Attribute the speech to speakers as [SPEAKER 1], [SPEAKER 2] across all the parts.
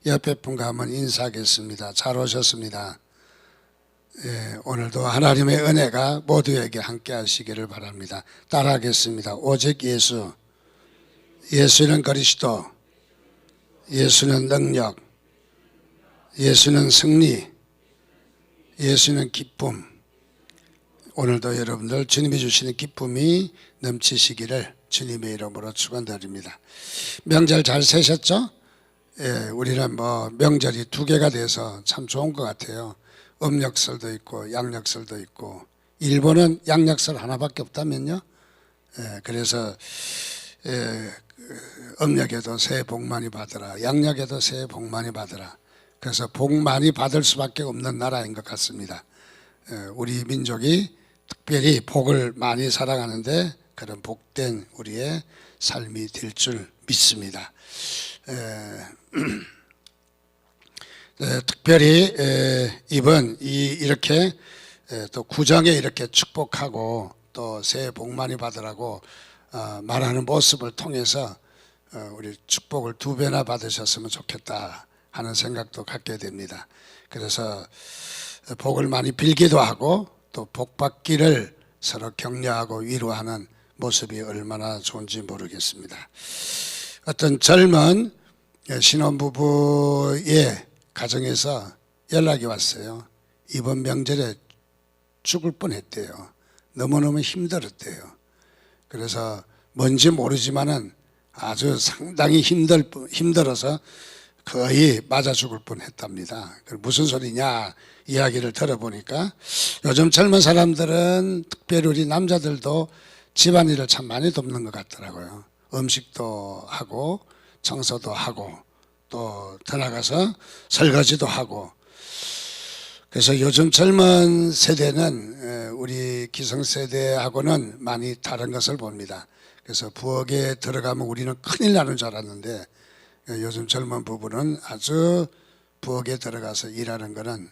[SPEAKER 1] 옆에 분과 한번 인사하겠습니다. 잘 오셨습니다. 예, 오늘도 하나님의 은혜가 모두에게 함께 하시기를 바랍니다. 따라하겠습니다. 오직 예수, 예수는 그리스도, 예수는 능력, 예수는 승리, 예수는 기쁨. 오늘도 여러분들 주님이 주시는 기쁨이 넘치시기를 주님의 이름으로 축원드립니다. 명절 잘 세셨죠? 예, 우리는 명절이 두 개가 돼서 참 좋은 것 같아요. 음력설도 있고 양력설도 있고, 일본은 양력설 하나밖에 없다면요. 예, 그래서 음력에도 새해 복 많이 받으라, 양력에도 새해 복 많이 받으라. 그래서 복 많이 받을 수밖에 없는 나라인 것 같습니다. 우리 민족이 특별히 복을 많이 사랑하는데 그런 복된 우리의 삶이 될 줄 믿습니다. 특별히 이번 이렇게 또 구정에 이렇게 축복하고 또 새해 복 많이 받으라고 말하는 모습을 통해서 우리 축복을 2배나 받으셨으면 좋겠다 하는 생각도 갖게 됩니다. 그래서 복을 많이 빌기도 하고 또 복 받기를 서로 격려하고 위로하는 모습이 얼마나 좋은지 모르겠습니다. 어떤 젊은 신혼부부의 가정에서 연락이 왔어요. 이번 명절에 죽을 뻔했대요. 너무너무 힘들었대요. 그래서 뭔지 모르지만은 아주 상당히 힘들어서 거의 맞아 죽을 뻔했답니다. 무슨 소리냐 이야기를 들어보니까 요즘 젊은 사람들은 특별히 우리 남자들도 집안일을 참 많이 돕는 것 같더라고요. 음식도 하고 청소도 하고 또 들어가서 설거지도 하고. 그래서 요즘 젊은 세대는 우리 기성세대하고는 많이 다른 것을 봅니다. 그래서 부엌에 들어가면 우리는 큰일 나는 줄 알았는데 요즘 젊은 부부는 아주 부엌에 들어가서 일하는 거는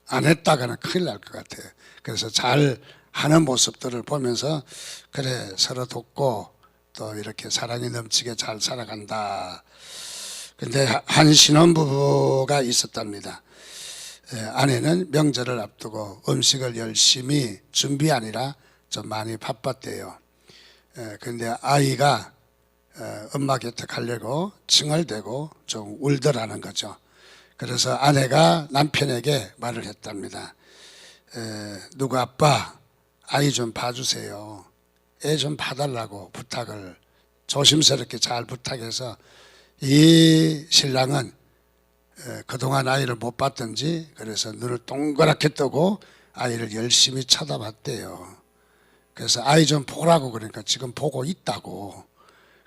[SPEAKER 1] 안 했다가는 큰일 날 것 같아요. 그래서 잘 하는 모습들을 보면서 그래 서로 돕고 또 이렇게 사랑이 넘치게 잘 살아간다. 근데 한 신혼부부가 있었답니다. 아내는 명절을 앞두고 음식을 열심히 준비하느라 좀 많이 바빴대요. 근데 아이가 엄마 곁에 가려고 칭얼대고 좀 울더라는 거죠. 그래서 아내가 남편에게 말을 했답니다. 누구 아빠 아이 좀 봐주세요. 애 좀 봐달라고 부탁을 조심스럽게 잘 부탁해서 이 신랑은 그동안 아이를 못 봤던지 그래서 눈을 동그랗게 뜨고 아이를 열심히 쳐다봤대요. 그래서 아이 좀 보라고 그러니까 지금 보고 있다고.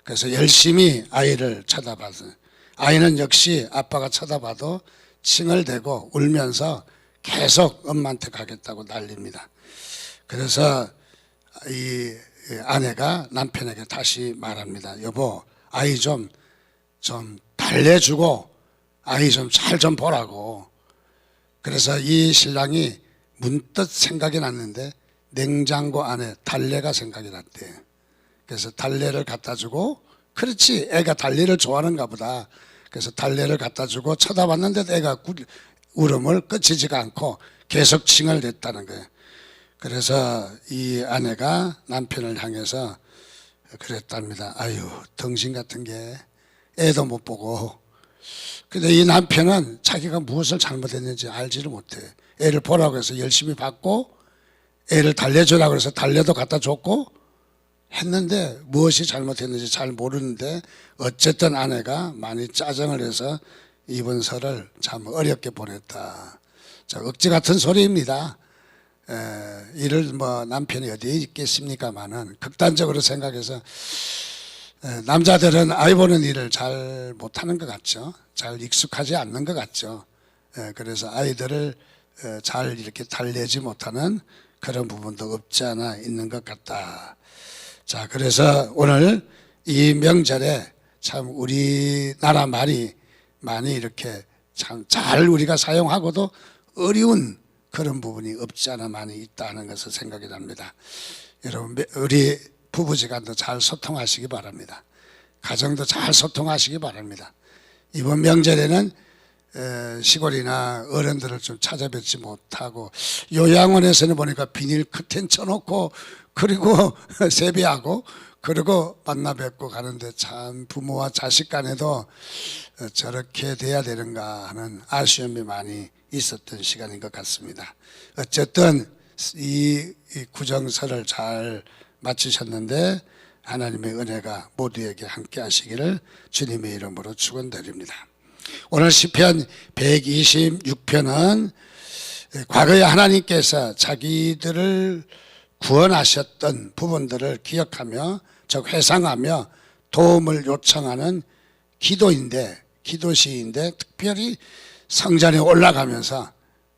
[SPEAKER 1] 그래서 열심히 아이를 쳐다봤어요. 아이는 역시 아빠가 쳐다봐도 칭얼대고 울면서 계속 엄마한테 가겠다고 난립니다. 그래서 이 아내가 남편에게 다시 말합니다. 여보, 아이 좀 달래주고 아이 좀 잘 좀 보라고. 그래서 이 신랑이 문득 생각이 났는데 냉장고 안에 달래가 생각이 났대요. 그래서 달래를 갖다 주고, 그렇지 애가 달래를 좋아하는가 보다. 그래서 달래를 갖다 주고 쳐다봤는데도 애가 울음을 그치지가 않고 계속 칭얼댔다는 거예요. 그래서 이 아내가 남편을 향해서 그랬답니다. 아유, 덩신 같은 게 애도 못 보고. 근데 이 남편은 자기가 무엇을 잘못했는지 알지를 못해. 애를 보라고 해서 열심히 봤고 애를 달래주라고 해서 달래도 갖다 줬고 했는데 무엇이 잘못했는지 잘 모르는데 어쨌든 아내가 많이 짜증을 해서 이번 설을 참 어렵게 보냈다. 자, 억지 같은 소리입니다. 이를 남편이 어디에 있겠습니까마는 극단적으로 생각해서 남자들은 아이 보는 일을 잘 못하는 것 같죠. 잘 익숙하지 않는 것 같죠. 그래서 아이들을 잘 이렇게 달래지 못하는 그런 부분도 없지 않아 있는 것 같다. 자, 그래서 오늘 이 명절에 참 우리나라 말이 많이 이렇게 참 잘 우리가 사용하고도 어려운 그런 부분이 없지 않아 많이 있다는 것을 생각이 납니다. 여러분, 우리 부부지간도 잘 소통하시기 바랍니다. 가정도 잘 소통하시기 바랍니다. 이번 명절에는 시골이나 어른들을 좀 찾아뵙지 못하고, 요양원에서는 보니까 비닐 커튼 쳐놓고 그리고 세배하고 그리고 만나 뵙고 가는데, 참 부모와 자식 간에도 저렇게 돼야 되는가 하는 아쉬움이 많이 있었던 시간인 것 같습니다. 어쨌든 이 구정설을 잘 마치셨는데 하나님의 은혜가 모두에게 함께 하시기를 주님의 이름으로 축원드립니다. 오늘 시편 126편은 과거에 하나님께서 자기들을 구원하셨던 부분들을 기억하며, 즉 회상하며 도움을 요청하는 기도시인데, 특별히 성전에 올라가면서,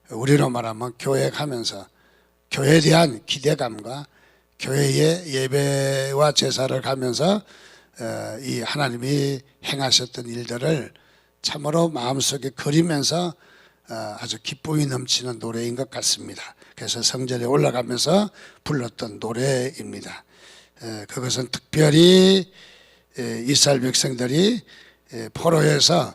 [SPEAKER 1] 우리로 말하면 교회 가면서 교회에 대한 기대감과 교회의 예배와 제사를 가면서 이 하나님이 행하셨던 일들을 참으로 마음속에 그리면서 아주 기쁨이 넘치는 노래인 것 같습니다. 그래서 성전에 올라가면서 불렀던 노래입니다. 그것은 특별히 이스라엘 백성들이 포로에서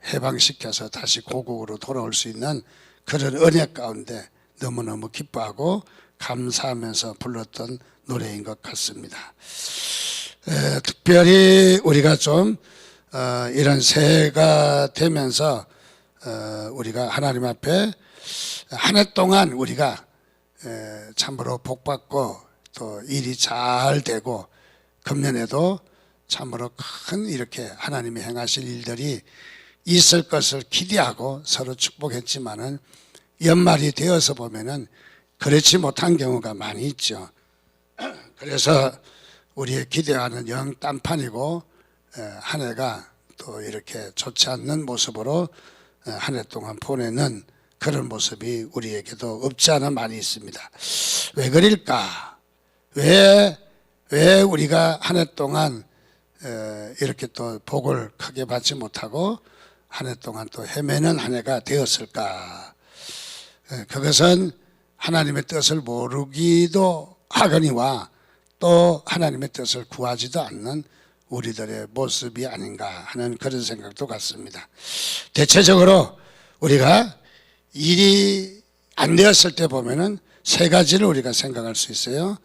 [SPEAKER 1] 해방시켜서 다시 고국으로 돌아올 수 있는 그런 은혜 가운데 너무너무 기뻐하고 감사하면서 불렀던 노래인 것 같습니다. 특별히 우리가 좀 이런 새해가 되면서 우리가 하나님 앞에 한 해 동안 우리가 참으로 복받고 또 일이 잘 되고, 금년에도 참으로 큰 이렇게 하나님이 행하실 일들이 있을 것을 기대하고 서로 축복했지만은, 연말이 되어서 보면은 그렇지 못한 경우가 많이 있죠. 그래서 우리의 기대하는 영 딴판이고, 한 해가 또 이렇게 좋지 않는 모습으로 한 해 동안 보내는 그런 모습이 우리에게도 없지 않아 많이 있습니다. 왜 그럴까? 왜 우리가 한 해 동안 이렇게 또 복을 크게 받지 못하고 한 해 동안 또 헤매는 한 해가 되었을까? 그것은 하나님의 뜻을 모르기도 하거니와 또 하나님의 뜻을 구하지도 않는 우리들의 모습이 아닌가 하는 그런 생각도 같습니다. 대체적으로 우리가 일이 안 되었을 때 보면은 세 가지를 우리가 생각할 수 있어요.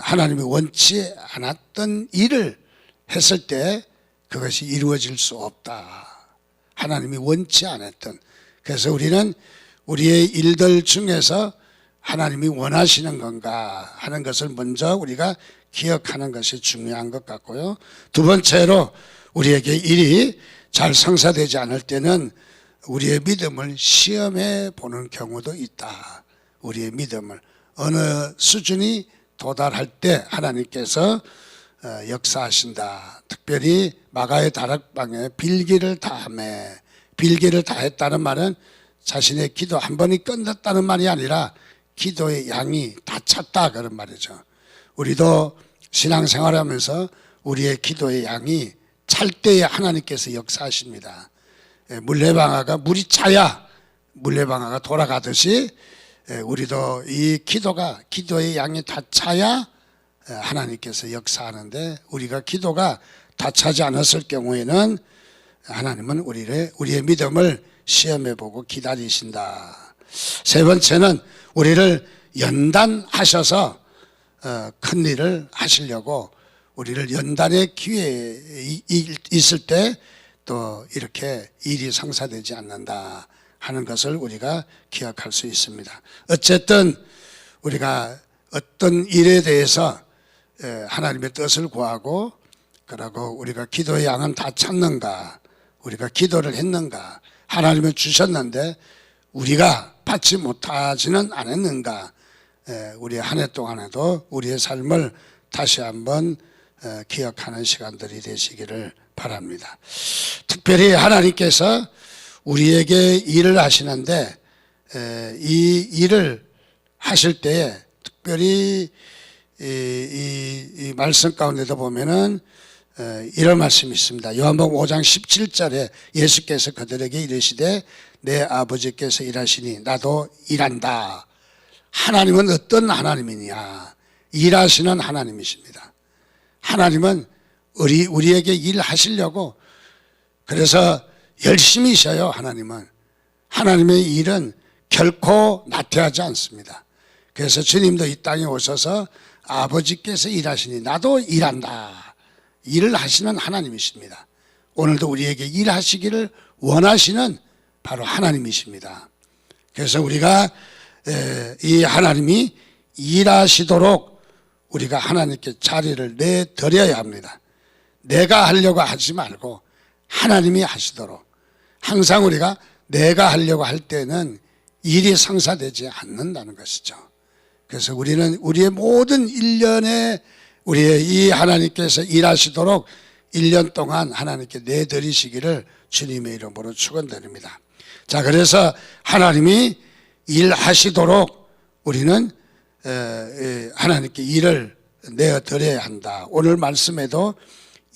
[SPEAKER 1] 하나님이 원치 않았던 일을 했을 때 그것이 이루어질 수 없다. 하나님이 원치 않았던. 그래서 우리는 우리의 일들 중에서 하나님이 원하시는 건가 하는 것을 먼저 우리가 기억하는 것이 중요한 것 같고요. 두 번째로 우리에게 일이 잘 성사되지 않을 때는 우리의 믿음을 시험해 보는 경우도 있다. 우리의 믿음을 어느 수준이 도달할 때 하나님께서 역사하신다. 특별히 마가의 다락방에 빌기를 다하매, 빌기를 다했다는 말은 자신의 기도 한 번이 끝났다는 말이 아니라 기도의 양이 다 찼다 그런 말이죠. 우리도 신앙생활하면서 우리의 기도의 양이 찰 때에 하나님께서 역사하십니다. 물레방아가 물이 차야 물레방아가 돌아가듯이 우리도 이 기도의 양이 다 차야 하나님께서 역사하는데, 우리가 기도가 다 차지 않았을 경우에는 하나님은 우리의 믿음을 시험해보고 기다리신다. 세 번째는 우리를 연단하셔서 큰 일을 하시려고, 우리를 연단의 기회에 있을 때 또 이렇게 일이 성사되지 않는다 하는 것을 우리가 기억할 수 있습니다. 어쨌든 우리가 어떤 일에 대해서 하나님의 뜻을 구하고, 그리고 우리가 기도의 양은 다 찼는가, 우리가 기도를 했는가, 하나님은 주셨는데 우리가 받지 못하지는 않았는가, 우리 한 해 동안에도 우리의 삶을 다시 한번 기억하는 시간들이 되시기를 바랍니다. 특별히 하나님께서 우리에게 일을 하시는데 이 일을 하실 때에 특별히 이 말씀 가운데도 보면은 이런 말씀이 있습니다. 요한복음 5장 17절에 예수께서 그들에게 이르시되 내 아버지께서 일하시니 나도 일한다. 하나님은 어떤 하나님이냐? 일하시는 하나님이십니다. 하나님은 우리에게 일하시려고, 그래서 열심히 쉬어요. 하나님은. 하나님의 일은 결코 나태하지 않습니다. 그래서 주님도 이 땅에 오셔서 아버지께서 일하시니 나도 일한다. 일을 하시는 하나님이십니다. 오늘도 우리에게 일하시기를 원하시는 바로 하나님이십니다. 그래서 우리가 이 하나님이 일하시도록 우리가 하나님께 자리를 내드려야 합니다. 내가 하려고 하지 말고 하나님이 하시도록. 항상 우리가 내가 하려고 할 때는 일이 성사되지 않는다는 것이죠. 그래서 우리는 우리의 모든 1년에 우리의 이 하나님께서 일하시도록 1년 동안 하나님께 내드리시기를 주님의 이름으로 축원드립니다. 자, 그래서 하나님이 일하시도록 우리는 하나님께 일을 내어드려야 한다. 오늘 말씀에도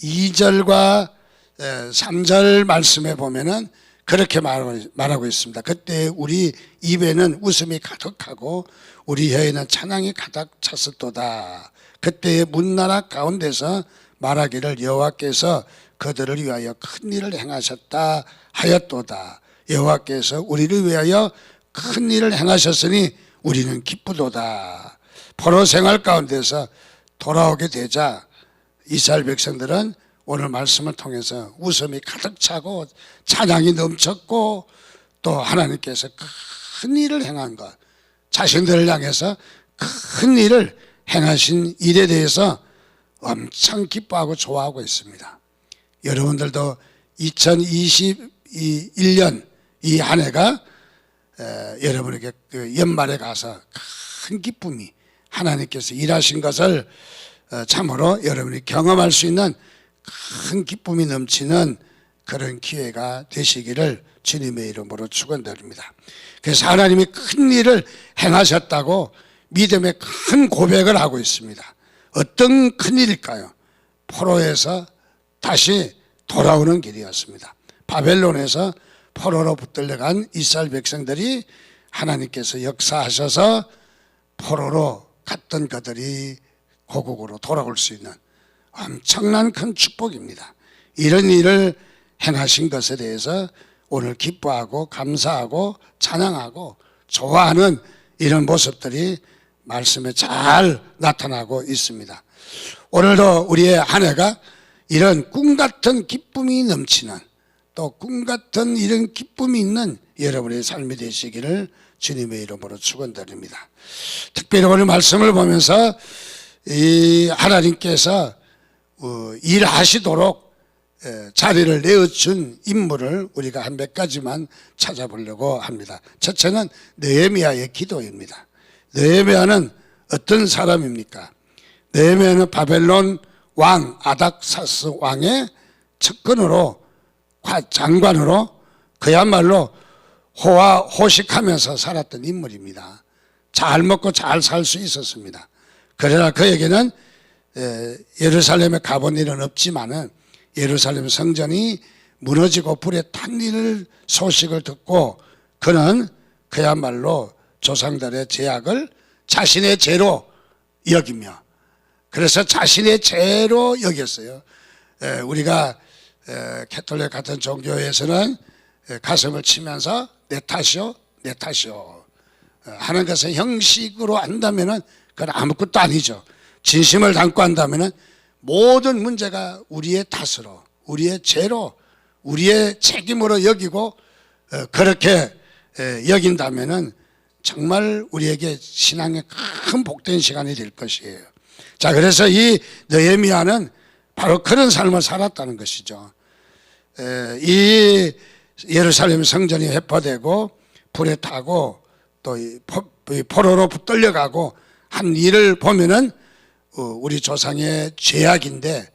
[SPEAKER 1] 2절과 3절 말씀에 보면은 그렇게 말하고 있습니다. 그때 우리 입에는 웃음이 가득하고 우리 혀에는 찬양이 가득 찼었도다. 그때의 문나라 가운데서 말하기를 여호와께서 그들을 위하여 큰 일을 행하셨다 하였도다. 여호와께서 우리를 위하여 큰 일을 행하셨으니 우리는 기쁘도다. 포로 생활 가운데서 돌아오게 되자 이스라엘 백성들은 오늘 말씀을 통해서 웃음이 가득 차고 찬양이 넘쳤고 또 하나님께서 큰 일을 행한 것, 자신들을 향해서 큰 일을 행하신 일에 대해서 엄청 기뻐하고 좋아하고 있습니다. 여러분들도 2021년 이 한 해가 여러분에게 그 연말에 가서 큰 기쁨이 하나님께서 일하신 것을 참으로 여러분이 경험할 수 있는 큰 기쁨이 넘치는 그런 기회가 되시기를 주님의 이름으로 축원드립니다. 그래서 하나님이 큰 일을 행하셨다고 믿음의 큰 고백을 하고 있습니다. 어떤 큰 일일까요? 포로에서 다시 돌아오는 길이었습니다. 바벨론에서 포로로 붙들려간 이스라엘 백성들이 하나님께서 역사하셔서 포로로 갔던 그들이 고국으로 돌아올 수 있는 엄청난 큰 축복입니다. 이런 일을 행하신 것에 대해서 오늘 기뻐하고 감사하고 찬양하고 좋아하는 이런 모습들이 말씀에 잘 나타나고 있습니다. 오늘도 우리의 한 해가 이런 꿈같은 기쁨이 넘치는 또 꿈같은 이런 기쁨이 있는 여러분의 삶이 되시기를 주님의 이름으로 축원드립니다. 특별히 오늘 말씀을 보면서 이 하나님께서 일하시도록 자리를 내어준 인물을 우리가 한 몇 가지만 찾아보려고 합니다. 첫째는 느헤미야의 기도입니다. 느헤미야는 어떤 사람입니까? 느헤미야는 바벨론 왕 아닥사스 왕의 측근으로 장관으로 그야말로 호식하면서 살았던 인물입니다. 잘 먹고 잘 살 수 있었습니다. 그러나 그에게는 예루살렘에 가본 일은 없지만은 예루살렘 성전이 무너지고 불에 탄 일 소식을 듣고 그는 그야말로 조상들의 죄악을 자신의 죄로 여기며 그래서 자신의 죄로 여겼어요. 우리가 캐톨릭 같은 종교에서는 가슴을 치면서 내 탓이요 내 탓이요 하는 것을 형식으로 한다면은 그건 아무것도 아니죠. 진심을 담고 한다면은 모든 문제가 우리의 탓으로 우리의 죄로 우리의 책임으로 여기고 그렇게 여긴다면은 정말 우리에게 신앙의 큰 복된 시간이 될 것이에요. 자, 그래서 이 느헤미야는 바로 그런 삶을 살았다는 것이죠. 이 예루살렘 성전이 회포되고 불에 타고 또 포로로 붙들려가고 한 일을 보면은 우리 조상의 죄악인데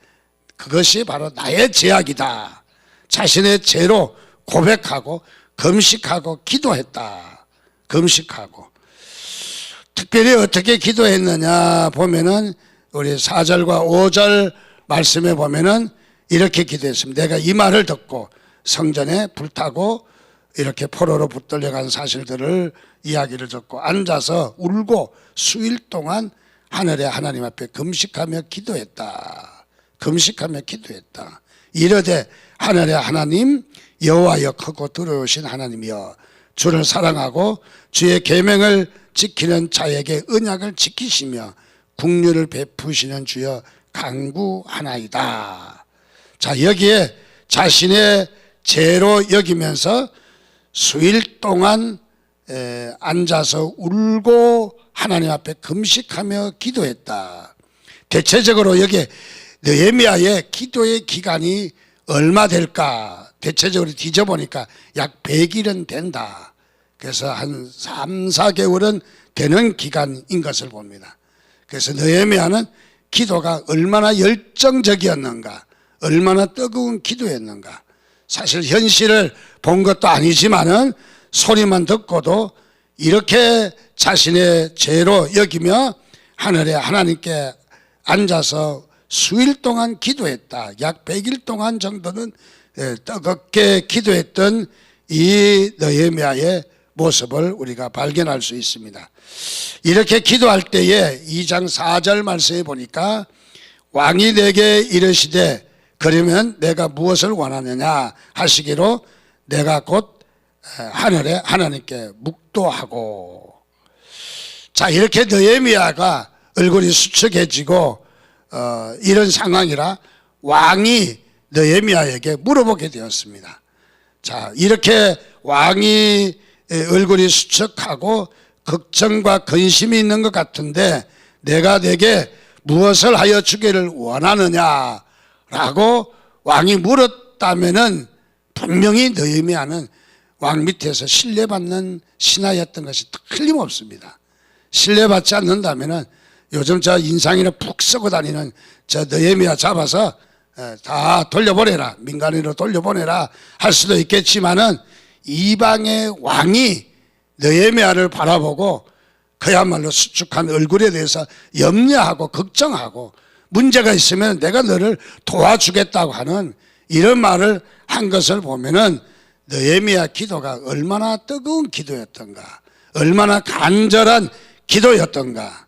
[SPEAKER 1] 그것이 바로 나의 죄악이다. 자신의 죄로 고백하고 금식하고 기도했다. 금식하고 특별히 어떻게 기도했느냐 보면은 우리 4절과 5절 말씀에 보면은 이렇게 기도했습니다. 내가 이 말을 듣고 성전에 불타고 이렇게 포로로 붙들려간 사실들을 이야기를 듣고 앉아서 울고 수일 동안 하늘의 하나님 앞에 금식하며 기도했다. 금식하며 기도했다. 이르되 하늘의 하나님 여호와여 크고 두려우신 하나님이여 주를 사랑하고 주의 계명을 지키는 자에게 언약을 지키시며 국률을 베푸시는 주여 간구하나이다. 자, 여기에 자신의 죄로 여기면서 수일 동안 앉아서 울고 하나님 앞에 금식하며 기도했다. 대체적으로 여기 느헤미야의 기도의 기간이 얼마 될까? 대체적으로 뒤져보니까 약 100일은 된다. 그래서 한 3, 4개월은 되는 기간인 것을 봅니다. 그래서 느헤미야는 기도가 얼마나 열정적이었는가, 얼마나 뜨거운 기도였는가. 사실 현실을 본 것도 아니지만은 소리만 듣고도 이렇게 자신의 죄로 여기며 하늘에 하나님께 앉아서 수일 동안 기도했다. 약 100일 동안 정도는 뜨겁게 기도했던 이 느헤미야의 모습을 우리가 발견할 수 있습니다. 이렇게 기도할 때에 2장 4절 말씀에 보니까 왕이 내게 이르시되 그러면 내가 무엇을 원하느냐 하시기로 내가 곧 하늘에 하나님께 묵도하고. 자, 이렇게 느헤미야가 얼굴이 수척해지고 이런 상황이라 왕이 느헤미야에게 물어보게 되었습니다. 자, 이렇게 왕이 얼굴이 수척하고 걱정과 근심이 있는 것 같은데 내가 내게 무엇을 하여 주기를 원하느냐라고 왕이 물었다면은 분명히 느헤미야는 왕 밑에서 신뢰받는 신하였던 것이 틀림없습니다. 신뢰받지 않는다면은 요즘 저 인상이나 푹 쓰고 다니는 저 느헤미야 잡아서 다 돌려보내라, 민간인으로 돌려보내라 할 수도 있겠지만은 이방의 왕이 느헤미야를 바라보고 그야말로 수축한 얼굴에 대해서 염려하고 걱정하고 문제가 있으면 내가 너를 도와주겠다고 하는 이런 말을 한 것을 보면은 느헤미야 기도가 얼마나 뜨거운 기도였던가, 얼마나 간절한 기도였던가.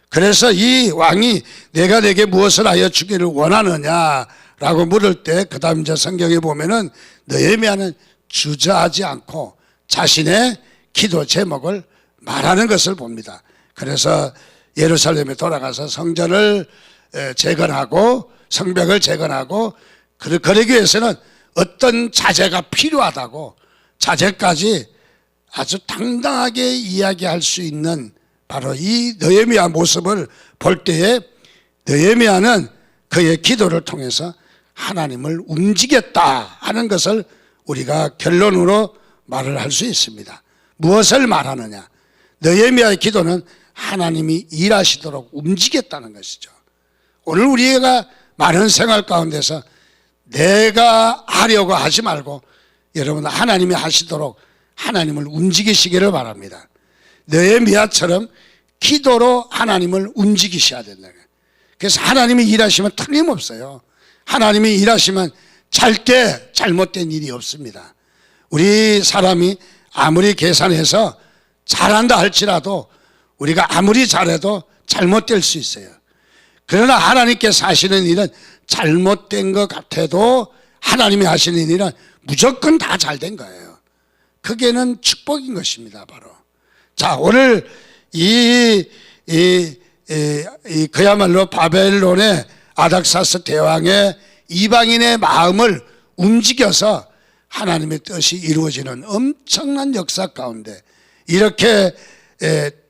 [SPEAKER 1] 그래서 이 왕이 내가 내게 무엇을 하여 주기를 원하느냐라고 물을 때 그 다음 이제 성경에 보면은 느헤미야는 주저하지 않고 자신의 기도 제목을 말하는 것을 봅니다. 그래서 예루살렘에 돌아가서 성전을 재건하고 성벽을 재건하고 그러기 위해서는 어떤 자재가 필요하다고 자재까지 아주 당당하게 이야기할 수 있는 바로 이 느헤미야 모습을 볼 때에 느헤미야는 그의 기도를 통해서 하나님을 움직였다 하는 것을 우리가 결론으로 말을 할 수 있습니다. 무엇을 말하느냐? 느헤미야의 기도는 하나님이 일하시도록 움직였다는 것이죠. 오늘 우리가 많은 생활 가운데서 내가 하려고 하지 말고 여러분 하나님이 하시도록 하나님을 움직이시기를 바랍니다. 느헤미야처럼 기도로 하나님을 움직이셔야 된다. 그래서 하나님이 일하시면 틀림없어요. 하나님이 일하시면 절대 잘못된 일이 없습니다. 우리 사람이 아무리 계산해서 잘한다 할지라도 우리가 아무리 잘해도 잘못될 수 있어요. 그러나 하나님께서 하시는 일은 잘못된 것 같아도 하나님이 하시는 일은 무조건 다 잘된 거예요. 그게는 축복인 것입니다, 바로. 자, 오늘 그야말로 바벨론의 아닥사스 대왕의 이방인의 마음을 움직여서 하나님의 뜻이 이루어지는 엄청난 역사 가운데 이렇게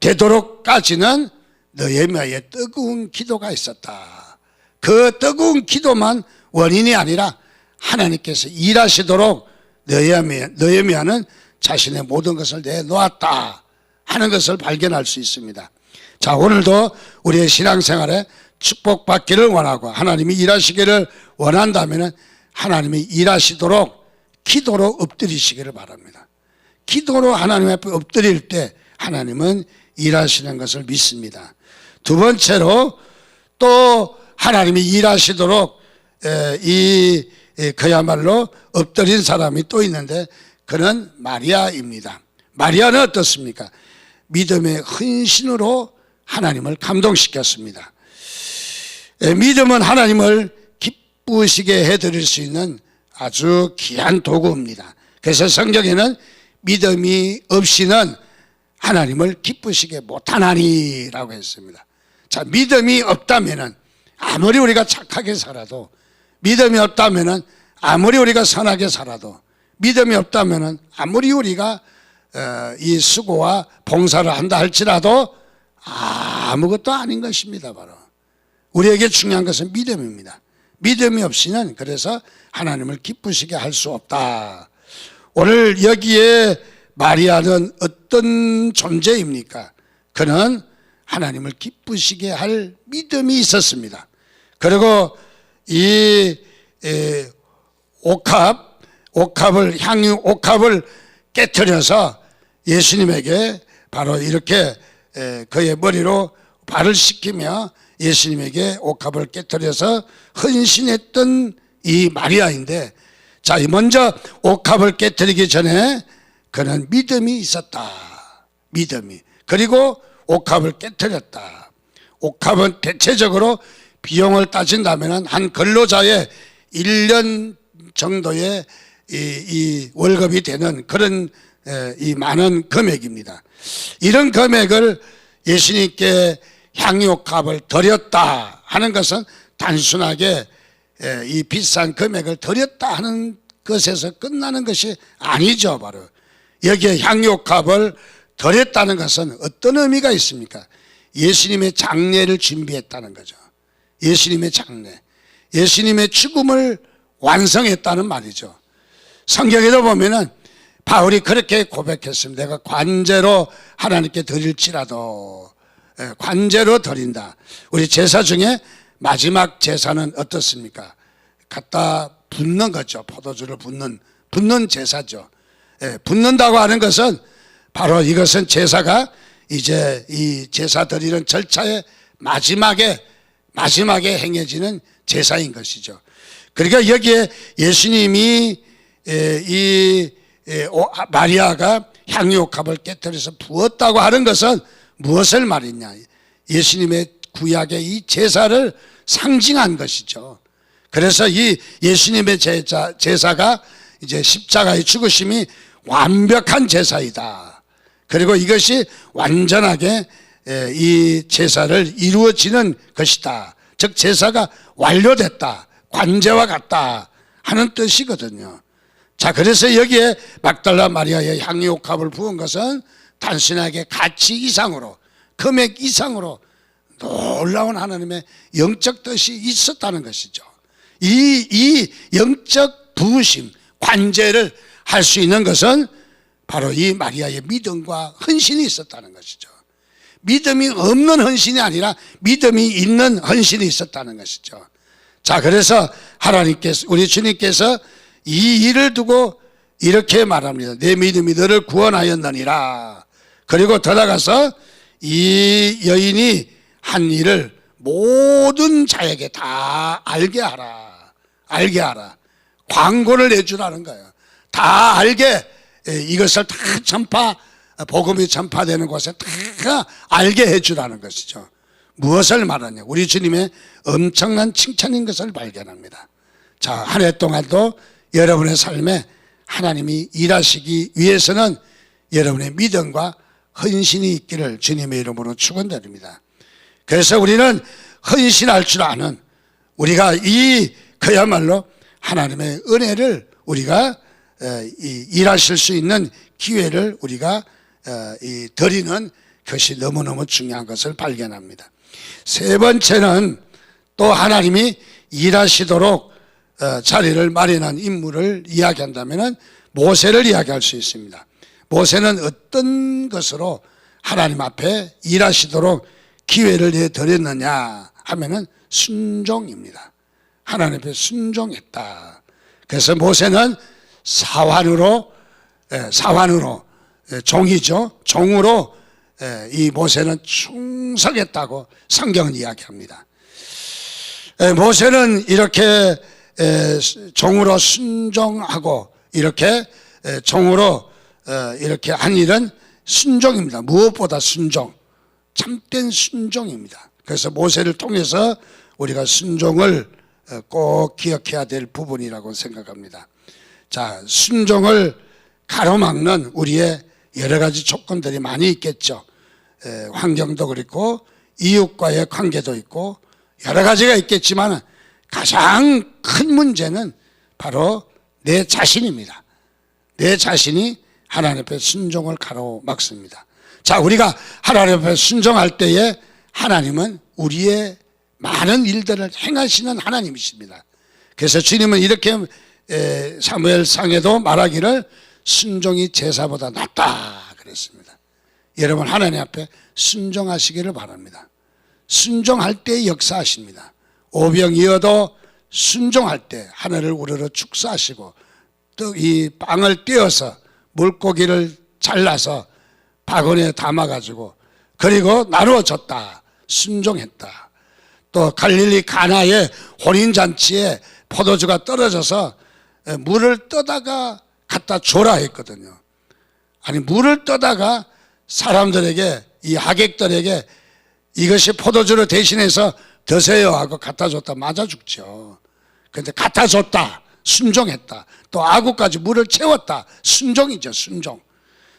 [SPEAKER 1] 되도록까지는 느헤미야의 뜨거운 기도가 있었다. 그 뜨거운 기도만 원인이 아니라 하나님께서 일하시도록 느헤미야는 자신의 모든 것을 내놓았다 하는 것을 발견할 수 있습니다. 자, 오늘도 우리의 신앙생활에 축복받기를 원하고 하나님이 일하시기를 원한다면 하나님이 일하시도록 기도로 엎드리시기를 바랍니다. 기도로 하나님 앞에 엎드릴 때 하나님은 일하시는 것을 믿습니다. 두 번째로 또 하나님이 일하시도록 그야말로 엎드린 사람이 또 있는데 그는 마리아입니다. 마리아는 어떻습니까? 믿음의 헌신으로 하나님을 감동시켰습니다. 믿음은 하나님을 기쁘시게 해드릴 수 있는 아주 귀한 도구입니다. 그래서 성경에는 믿음이 없이는 하나님을 기쁘시게 못하나니라고 했습니다. 자, 믿음이 없다면은 아무리 우리가 착하게 살아도, 믿음이 없다면은 아무리 우리가 선하게 살아도, 믿음이 없다면은 아무리 우리가 이 수고와 봉사를 한다 할지라도 아무것도 아닌 것입니다. 바로 우리에게 중요한 것은 믿음입니다. 믿음이 없이는 그래서 하나님을 기쁘시게 할 수 없다. 오늘 여기에 마리아는 어떤 존재입니까? 그는 하나님을 기쁘시게 할 믿음이 있었습니다. 그리고 이 향유 옥합을 깨트려서 예수님에게 바로 이렇게 그의 머리로 발을 씻기며 예수님에게 옥합을 깨트려서 헌신했던 이 마리아인데, 자, 먼저 옥합을 깨트리기 전에 그는 믿음이 있었다. 믿음이. 그리고 옥합을 깨트렸다. 옥합은 대체적으로 비용을 따진다면 한 근로자의 1년 정도의 이 월급이 되는 그런 이 많은 금액입니다. 이런 금액을 예수님께 향유옥합을 드렸다 하는 것은 단순하게 이 비싼 금액을 드렸다 하는 것에서 끝나는 것이 아니죠. 바로 여기에 향유옥합을 드렸다는 것은 어떤 의미가 있습니까? 예수님의 장례를 준비했다는 거죠. 예수님의 장례, 예수님의 죽음을 완성했다는 말이죠. 성경에도 보면은 바울이 그렇게 고백했습니다. 내가 관제로 하나님께 드릴지라도, 관제로 드린다. 우리 제사 중에 마지막 제사는 어떻습니까? 갖다 붓는 거죠. 포도주를 붓는 제사죠. 붓는다고 하는 것은 바로 이것은 제사가 이제 이 제사 드리는 절차의 마지막에 행해지는 제사인 것이죠. 그러니까 여기에 예수님이 마리아가 향유옥합을 깨뜨려서 부었다고 하는 것은 무엇을 말했냐? 예수님의 구약의 이 제사를 상징한 것이죠. 그래서 이 예수님의 제사가 이제 십자가의 죽으심이 완벽한 제사이다. 그리고 이것이 완전하게 이 제사를 이루어지는 것이다. 즉 제사가 완료됐다, 관제와 같다 하는 뜻이거든요. 자, 그래서 여기에 막달라 마리아의 향유옥합을 부은 것은 단순하게 가치 이상으로, 금액 이상으로 놀라운 하나님의 영적 뜻이 있었다는 것이죠. 이 영적 부으심, 관제를 할 수 있는 것은 바로 이 마리아의 믿음과 헌신이 있었다는 것이죠. 믿음이 없는 헌신이 아니라 믿음이 있는 헌신이 있었다는 것이죠. 자, 그래서 하나님께서, 우리 주님께서 이 일을 두고 이렇게 말합니다. 내 믿음이 너를 구원하였느니라. 그리고 들어가서 이 여인이 한 일을 모든 자에게 다 알게 하라. 광고를 내주라는 거예요. 다 알게, 이것을 다 복음이 전파되는 곳에 다 알게 해주라는 것이죠. 무엇을 말하냐? 우리 주님의 엄청난 칭찬인 것을 발견합니다. 자, 한 해 동안도 여러분의 삶에 하나님이 일하시기 위해서는 여러분의 믿음과 헌신이 있기를 주님의 이름으로 축원드립니다. 그래서 우리는 헌신할 줄 아는, 우리가 그야말로 하나님의 은혜를 우리가 일하실 수 있는 기회를 우리가 드리는 것이 너무너무 중요한 것을 발견합니다. 세 번째는 또 하나님이 일하시도록 자리를 마련한 인물을 이야기한다면 모세를 이야기할 수 있습니다. 모세는 어떤 것으로 하나님 앞에 일하시도록 기회를 내드렸느냐 하면은 순종입니다. 하나님 앞에 순종했다. 그래서 모세는 사환으로 종이죠. 종으로 이 모세는 충성했다고 성경은 이야기합니다. 모세는 이렇게 종으로 순종하고 이렇게 종으로 이렇게 한 일은 순종입니다. 무엇보다 순종, 참된 순종입니다. 그래서 모세를 통해서 우리가 순종을 꼭 기억해야 될 부분이라고 생각합니다. 자, 순종을 가로막는 우리의 여러 가지 조건들이 많이 있겠죠. 환경도 그렇고 이웃과의 관계도 있고 여러 가지가 있겠지만 가장 큰 문제는 바로 내 자신입니다. 내 자신이 하나님 앞에 순종을 가로막습니다. 자, 우리가 하나님 앞에 순종할 때에 하나님은 우리의 많은 일들을 행하시는 하나님이십니다. 그래서 주님은 이렇게 사무엘상에도 말하기를 순종이 제사보다 낫다 그랬습니다. 여러분, 하나님 앞에 순종하시기를 바랍니다. 순종할 때 역사하십니다. 오병이어도 순종할 때 하늘을 우러러 축사하시고 또 이 빵을 떼어서 물고기를 잘라서 바구니에 담아가지고 그리고 나누어 줬다. 순종했다. 또 갈릴리 가나의 혼인잔치에 포도주가 떨어져서 물을 떠다가 갖다 줘라 했거든요. 아니, 물을 떠다가 사람들에게, 이 하객들에게 이것이 포도주를 대신해서 드세요 하고 갖다 줬다. 맞아 죽죠. 그런데 갖다 줬다. 순종했다. 또 아구까지 물을 채웠다. 순종이죠, 순종.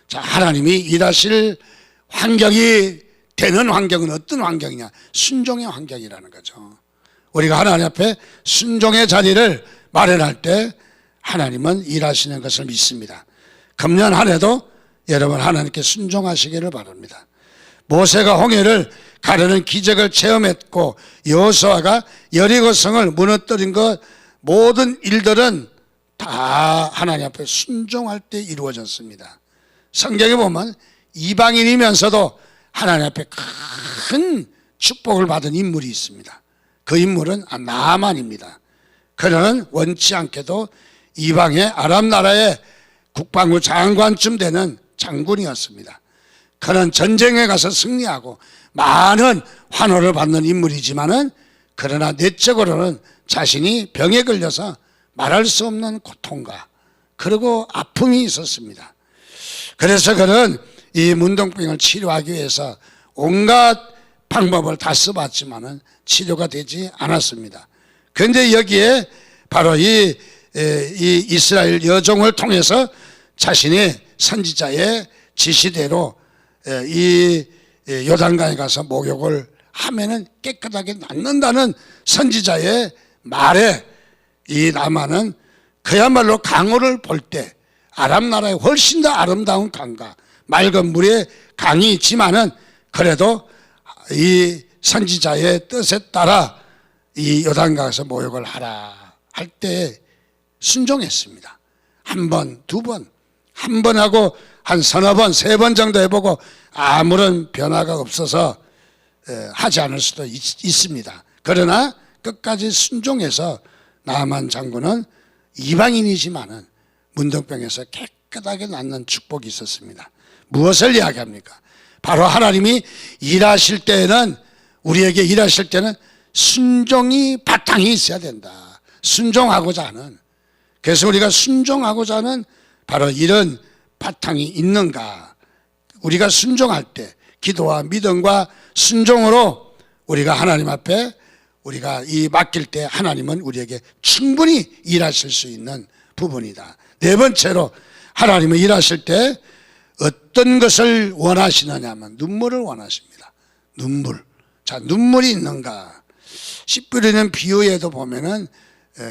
[SPEAKER 1] 자, 하나님이 일하실 환경이 되는 환경은 어떤 환경이냐? 순종의 환경이라는 거죠. 우리가 하나님 앞에 순종의 자리를 마련할 때 하나님은 일하시는 것을 믿습니다. 금년 한 해도 여러분 하나님께 순종하시기를 바랍니다. 모세가 홍해를 가르는 기적을 체험했고 여호수아가 여리고성을 무너뜨린 것, 모든 일들은 다 하나님 앞에 순종할 때 이루어졌습니다. 성경에 보면 이방인이면서도 하나님 앞에 큰 축복을 받은 인물이 있습니다. 그 인물은 나아만입니다. 그는 원치 않게도 이방의 아람 나라의 국방부 장관쯤 되는 장군이었습니다. 그는 전쟁에 가서 승리하고 많은 환호를 받는 인물이지만은 그러나 내적으로는 자신이 병에 걸려서 말할 수 없는 고통과 그리고 아픔이 있었습니다. 그래서 그는 이 문둥병을 치료하기 위해서 온갖 방법을 다 써봤지만은 치료가 되지 않았습니다. 그런데 여기에 바로 이 이스라엘 여종을 통해서 자신의 선지자의 지시대로 이 요단강에 가서 목욕을 하면은 깨끗하게 낫는다는 선지자의 말에 이 나만은 그야말로 강호를 볼 때 아람 나라에 훨씬 더 아름다운 강과 맑은 물의 강이 있지만은 그래도 이 선지자의 뜻에 따라 이 요단강에서 목욕을 하라 할 때 순종했습니다. 한 번, 두 번, 한 번 하고 한 서너 번, 세 번 정도 해보고 아무런 변화가 없어서 하지 않을 수도 있습니다. 그러나 끝까지 순종해서 나아만 장군은 이방인이지만은 문둥병에서 깨끗하게 낫는 축복이 있었습니다. 무엇을 이야기합니까? 바로 하나님이 일하실 때는, 우리에게 일하실 때는 순종이 바탕이 있어야 된다. 순종하고자 하는. 그래서 우리가 순종하고자 하는 바로 이런 바탕이 있는가? 우리가 순종할 때 기도와 믿음과 순종으로 우리가 하나님 앞에 우리가 이 맡길 때 하나님은 우리에게 충분히 일하실 수 있는 부분이다. 네 번째로 하나님은 일하실 때 어떤 것을 원하시느냐 하면 눈물을 원하십니다. 눈물. 자, 눈물이 있는가? 씨 뿌리는 비유에도 보면은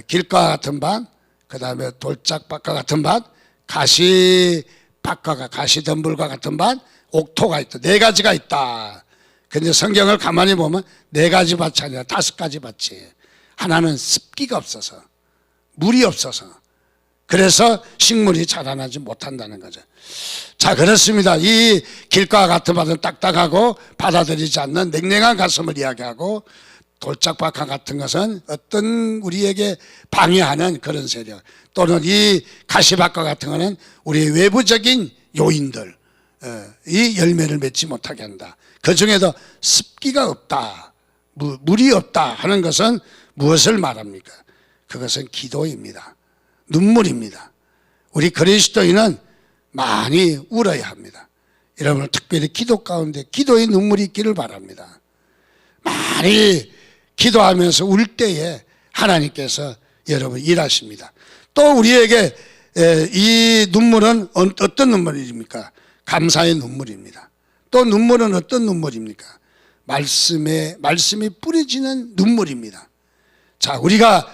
[SPEAKER 1] 길가 같은 밭, 그 다음에 돌짝밭과 같은 밭, 가시밭과 가시덤불과 같은 밭, 옥토가 있다. 네 가지가 있다. 근데 성경을 가만히 보면 네 가지 밭이 아니라 5가지 밭이. 하나는 습기가 없어서, 물이 없어서, 그래서 식물이 자라나지 못한다는 거죠. 자, 그렇습니다. 이 길가와 같은 밭은 딱딱하고 받아들이지 않는 냉랭한 가슴을 이야기하고, 돌짝밭과 같은 것은 어떤 우리에게 방해하는 그런 세력, 또는 이 가시밭과 같은 것은 우리의 외부적인 요인들, 이 열매를 맺지 못하게 한다. 그 중에도 습기가 없다, 물이 없다 하는 것은 무엇을 말합니까? 그것은 기도입니다. 눈물입니다. 우리 그리스도인은 많이 울어야 합니다. 여러분, 특별히 기도 가운데 기도의 눈물이 있기를 바랍니다. 많이 기도하면서 울 때에 하나님께서 여러분 일하십니다. 또 우리에게 이 눈물은 어떤 눈물입니까? 감사의 눈물입니다. 또 눈물은 어떤 눈물입니까? 말씀이 뿌려지는 눈물입니다. 자, 우리가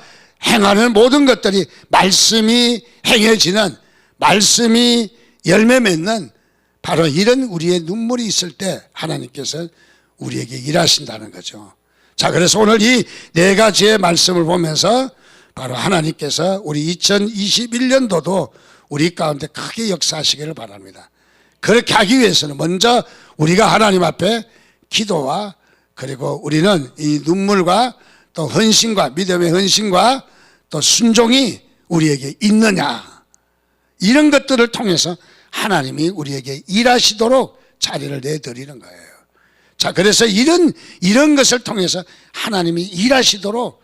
[SPEAKER 1] 행하는 모든 것들이 말씀이 행해지는, 말씀이 열매 맺는 바로 이런 우리의 눈물이 있을 때 하나님께서 우리에게 일하신다는 거죠. 자, 그래서 오늘 이 네 가지의 말씀을 보면서 바로 하나님께서 우리 2021년도도 우리 가운데 크게 역사하시기를 바랍니다. 그렇게 하기 위해서는 먼저 우리가 하나님 앞에 기도와, 그리고 우리는 이 눈물과 또 헌신과, 믿음의 헌신과 또 순종이 우리에게 있느냐, 이런 것들을 통해서 하나님이 우리에게 일하시도록 자리를 내드리는 거예요. 자, 그래서 이런 것을 통해서 하나님이 일하시도록,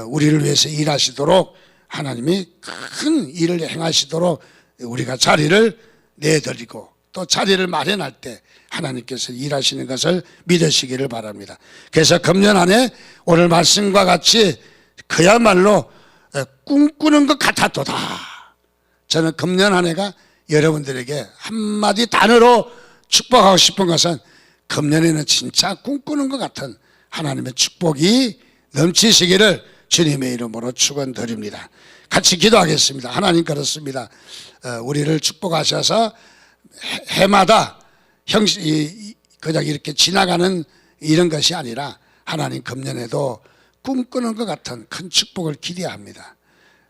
[SPEAKER 1] 우리를 위해서 일하시도록, 하나님이 큰 일을 행하시도록 우리가 자리를 내드리고 또 자리를 마련할 때 하나님께서 일하시는 것을 믿으시기를 바랍니다. 그래서 금년 안에 오늘 말씀과 같이 그야말로 꿈꾸는 것 같았도다. 저는 금년 한 해가 여러분들에게 한마디 단어로 축복하고 싶은 것은, 금년에는 진짜 꿈꾸는 것 같은 하나님의 축복이 넘치시기를 주님의 이름으로 축원드립니다. 같이 기도하겠습니다. 하나님, 그렇습니다. 우리를 축복하셔서 해마다 그냥 이렇게 지나가는 이런 것이 아니라 하나님, 금년에도 꿈꾸는 것 같은 큰 축복을 기대합니다.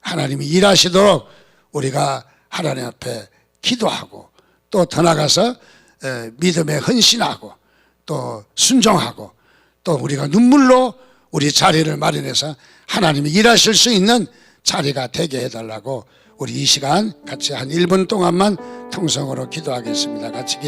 [SPEAKER 1] 하나님이 일하시도록 우리가 하나님 앞에 기도하고 또 더 나가서 믿음에 헌신하고 또 순종하고 또 우리가 눈물로 우리 자리를 마련해서 하나님이 일하실 수 있는 자리가 되게 해달라고 우리 이 시간 같이 한 1분 동안만 통성으로 기도하겠습니다. 같이